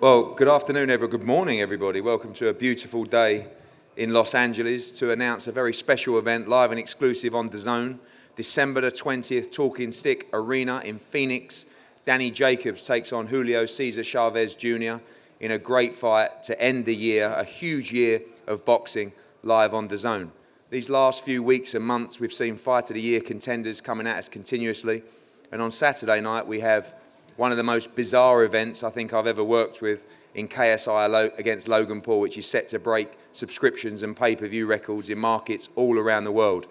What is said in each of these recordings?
Well, good afternoon, everyone. Good morning, everybody. Welcome to a beautiful day in Los Angeles to announce a very special event, live and exclusive on DAZN. December the 20th, Talking Stick Arena in Phoenix. Danny Jacobs takes on Julio Cesar Chavez Jr. in a great fight to end the year, a huge year of boxing, live on DAZN. These last few weeks and months, we've seen Fight of the Year contenders coming at us continuously. And on Saturday night, we have one of the most bizarre events I think I've ever worked with in KSI against Logan Paul, which is set to break subscriptions and pay-per-view records in markets all around the world.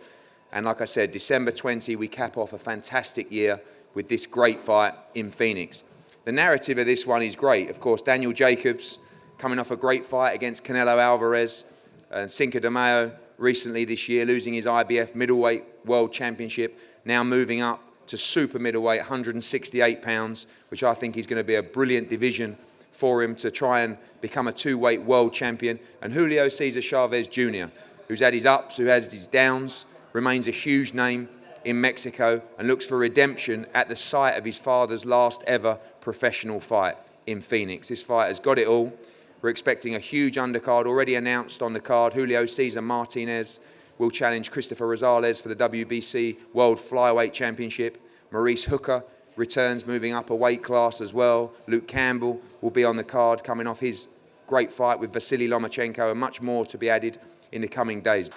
And like I said, December 20, we cap off a fantastic year with this great fight in Phoenix. The narrative of this one is great. Of course, Daniel Jacobs coming off a great fight against Canelo Alvarez and Cinco de Mayo recently this year, losing his IBF middleweight world championship, now moving up to super middleweight, 168 pounds, which I think is going to be a brilliant division for him to try and become a two-weight world champion. And Julio Cesar Chavez Jr., who's had his ups, who has his downs, remains a huge name in Mexico and looks for redemption at the site of his father's last ever professional fight in Phoenix. This fight has got it all. We're expecting a huge undercard already announced on the card. Julio Cesar Martinez will challenge Christopher Rosales for the WBC World Flyweight Championship. Maurice Hooker returns, moving up a weight class as well. Luke Campbell will be on the card, coming off his great fight with Vasily Lomachenko, and much more to be added in the coming days.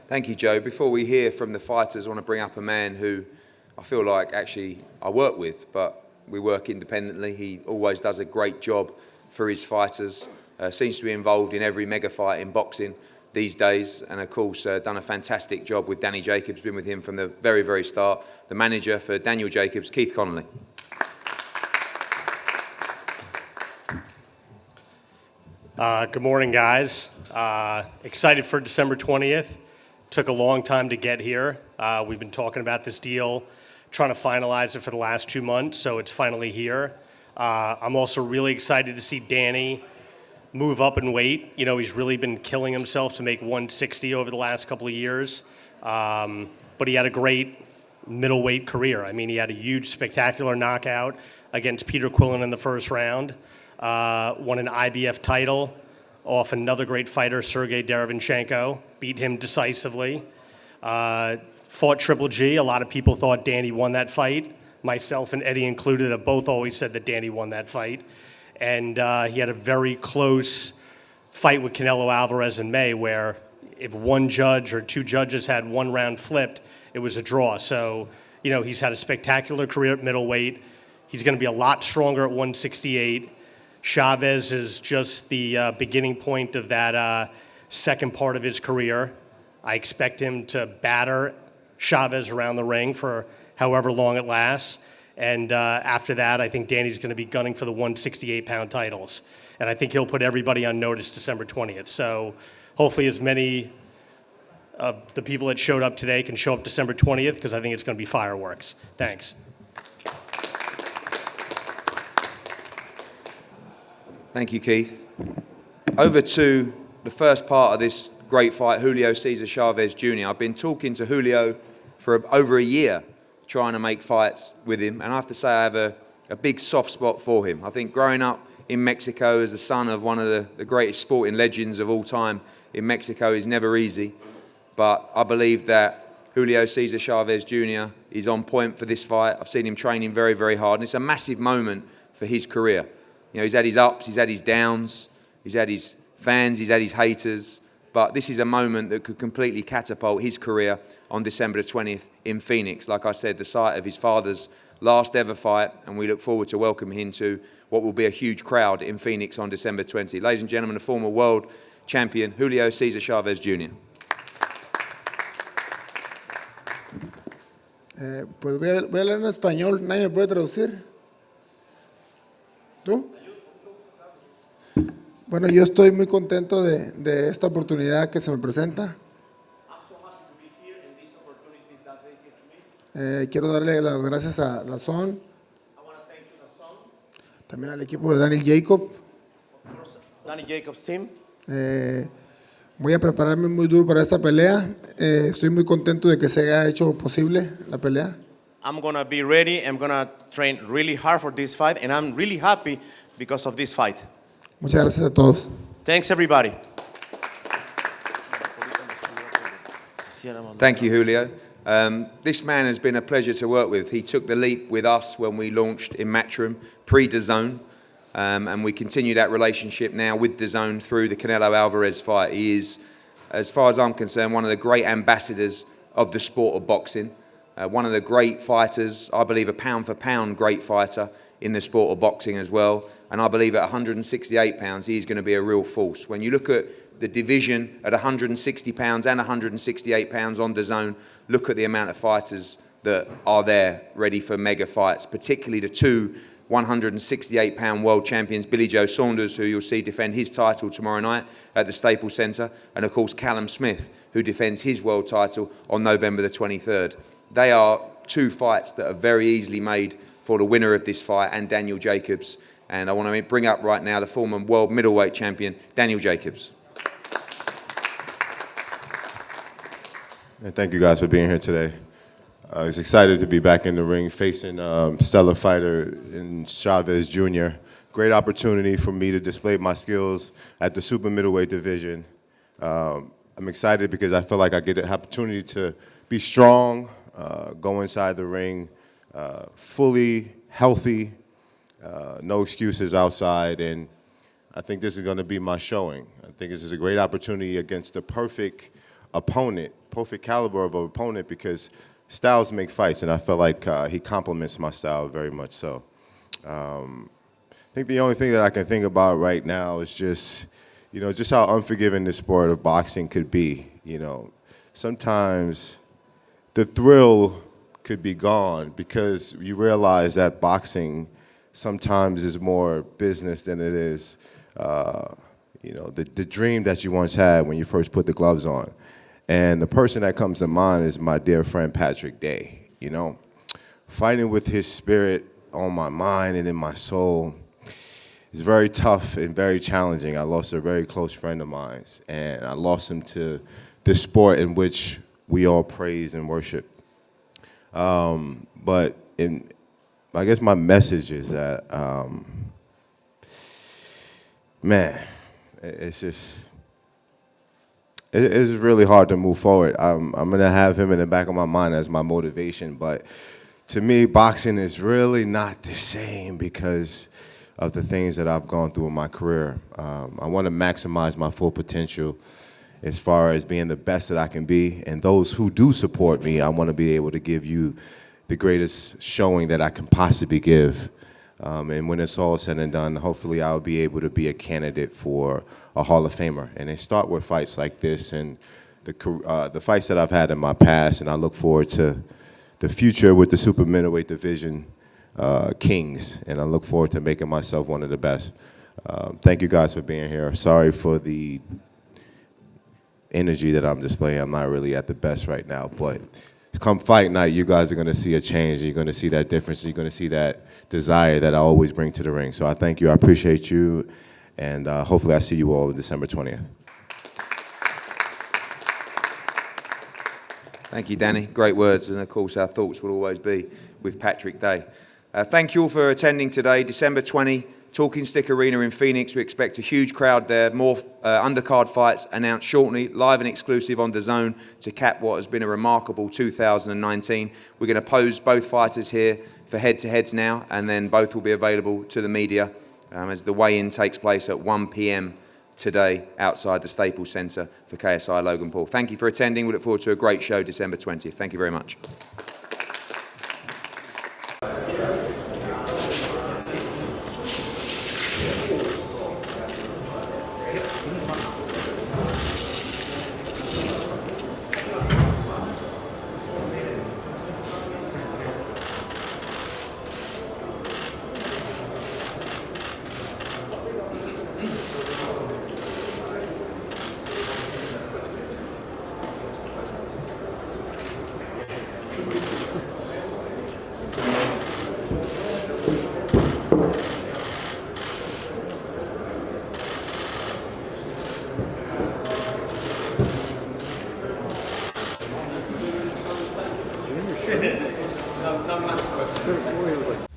Thank you, Joe. Before we hear from the fighters, I want to bring up a man who I feel like actually I work with, but we work independently. He always does a great job for his fighters, seems to be involved in every mega fight in boxing these days, and of course done a fantastic job with Danny Jacobs, been with him from the very, very start. The manager for Daniel Jacobs, Keith Connolly. Good morning, guys. Excited for December 20th. Took a long time to get here. We've been talking about this deal, trying to finalize it for the last 2 months, so it's finally here. I'm also really excited to see Danny move up in weight. You know, he's really been killing himself to make 160 over the last couple of years. But he had a great middleweight career. I mean, he had a huge, spectacular knockout against Peter Quillen in the first round. Won an IBF title off another great fighter, Sergey Derevyanchenko. Beat him decisively. Fought Triple G. A lot of people thought Danny won that fight. Myself and Eddie included have both always said that Danny won that fight. And he had a very close fight with Canelo Alvarez in May where if one judge or two judges had one round flipped, it was a draw. So, you know, he's had a spectacular career at middleweight. He's going to be a lot stronger at 168. Chavez is just the beginning point of that second part of his career. I expect him to batter Chavez around the ring for however long it lasts. And after that, I think Danny's going to be gunning for the 168-pound titles. And I think he'll put everybody on notice December 20th. So hopefully as many of the people that showed up today can show up December 20th, because I think it's going to be fireworks. Thanks. Thank you, Keith. Over to the first part of this great fight, Julio Cesar Chavez Jr. I've been talking to Julio for over a year, trying to make fights with him, and I have to say I have a big soft spot for him. I think growing up in Mexico as the son of one of the greatest sporting legends of all time in Mexico is never easy, but I believe that Julio Cesar Chavez Jr. is on point for this fight. I've seen him training very, very hard, and it's a massive moment for his career. You know, he's had his ups, he's had his downs, he's had his fans, he's had his haters, but this is a moment that could completely catapult his career on December the 20th in Phoenix. Like I said, the site of his father's last ever fight, and we look forward to welcoming him to what will be a huge crowd in Phoenix on December 20th. Ladies and gentlemen, the former world champion, Julio Cesar Chavez Jr. Pues voy a hablar en español, ¿nadie me puede traducir? ¿Tú? Bueno, yo estoy muy contento de esta oportunidad que se me presenta. Quiero darle las gracias a DAZN, también al equipo de Daniel Jacob. Danny Jacobs team. Voy a prepararme muy duro para esta pelea. Estoy muy contento de que se haya hecho posible la pelea. I'm going to be ready. I'm going to train really hard for this fight, and I'm really happy because of this fight. Muchas gracias a todos. Thanks, everybody. Thank you, Julio. This man has been a pleasure to work with. He took the leap with us when we launched in Matchroom, pre-DAZN, and we continue that relationship now with DAZN through the Canelo Alvarez fight. He is, as far as I'm concerned, one of the great ambassadors of the sport of boxing, one of the great fighters, I believe a pound-for-pound great fighter in the sport of boxing as well, and I believe at 168 pounds he's going to be a real force. When you look at the division at 160 pounds and 168 pounds on DAZN, look at the amount of fighters that are there ready for mega fights, particularly the two 168-pound world champions, Billy Joe Saunders, who you'll see defend his title tomorrow night at the Staples Centre, and of course Callum Smith, who defends his world title on November the 23rd. They are two fights that are very easily made for the winner of this fight and Daniel Jacobs. And I want to bring up right now the former world middleweight champion, Daniel Jacobs. And thank you guys for being here today. I was excited to be back in the ring facing stellar fighter in Chavez Jr. Great opportunity for me to display my skills at the super middleweight division. I'm excited because I feel like I get an opportunity to be strong, go inside the ring, fully healthy, no excuses outside, and I think this is going to be my showing. I think this is a great opportunity against the perfect opponent, perfect caliber of an opponent, because styles make fights, and I feel like he complements my style very much so. I think the only thing that I can think about right now is just, just how unforgiving this sport of boxing could be. Sometimes the thrill could be gone because you realize that boxing sometimes is more business than it is, the dream that you once had when you first put the gloves on. And the person that comes to mind is my dear friend Patrick Day. Fighting with his spirit on my mind and in my soul is very tough and very challenging. I lost a very close friend of mine, and I lost him to this sport in which we all praise and worship. But I guess my message is that, man, it's really hard to move forward. I'm going to have him in the back of my mind as my motivation, but to me, boxing is really not the same because of the things that I've gone through in my career. I want to maximize my full potential as far as being the best that I can be, and those who do support me, I want to be able to give you the greatest showing that I can possibly give. And when it's all said and done, hopefully I'll be able to be a candidate for a Hall of Famer. And they start with fights like this and the fights that I've had in my past, and I look forward to the future with the super middleweight division kings, and I look forward to making myself one of the best. Thank you guys for being here. Sorry for the energy that I'm displaying. I'm not really at the best right now, but come fight night, you guys are going to see a change. You're going to see that difference. You're going to see that desire that I always bring to the ring. So I thank you. I appreciate you. And hopefully I see you all on December 20th. Thank you, Danny. Great words. And of course, our thoughts will always be with Patrick Day. Thank you all for attending today. December 20, Talking Stick Arena in Phoenix. We expect a huge crowd there. More undercard fights announced shortly, live and exclusive on DAZN to cap what has been a remarkable 2019. We're going to pose both fighters here for head-to-heads now, and then both will be available to the media as the weigh-in takes place at 1 p.m. today outside the Staples Centre for KSI Logan Paul. Thank you for attending. We look forward to a great show December 20th. Thank you very much.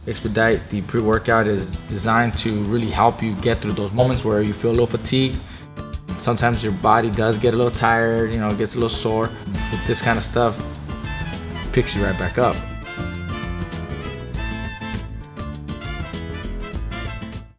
Expedite, the pre-workout, is designed to really help you get through those moments where you feel a little fatigued. Sometimes your body does get a little tired, gets a little sore. With this kind of stuff, it picks you right back up.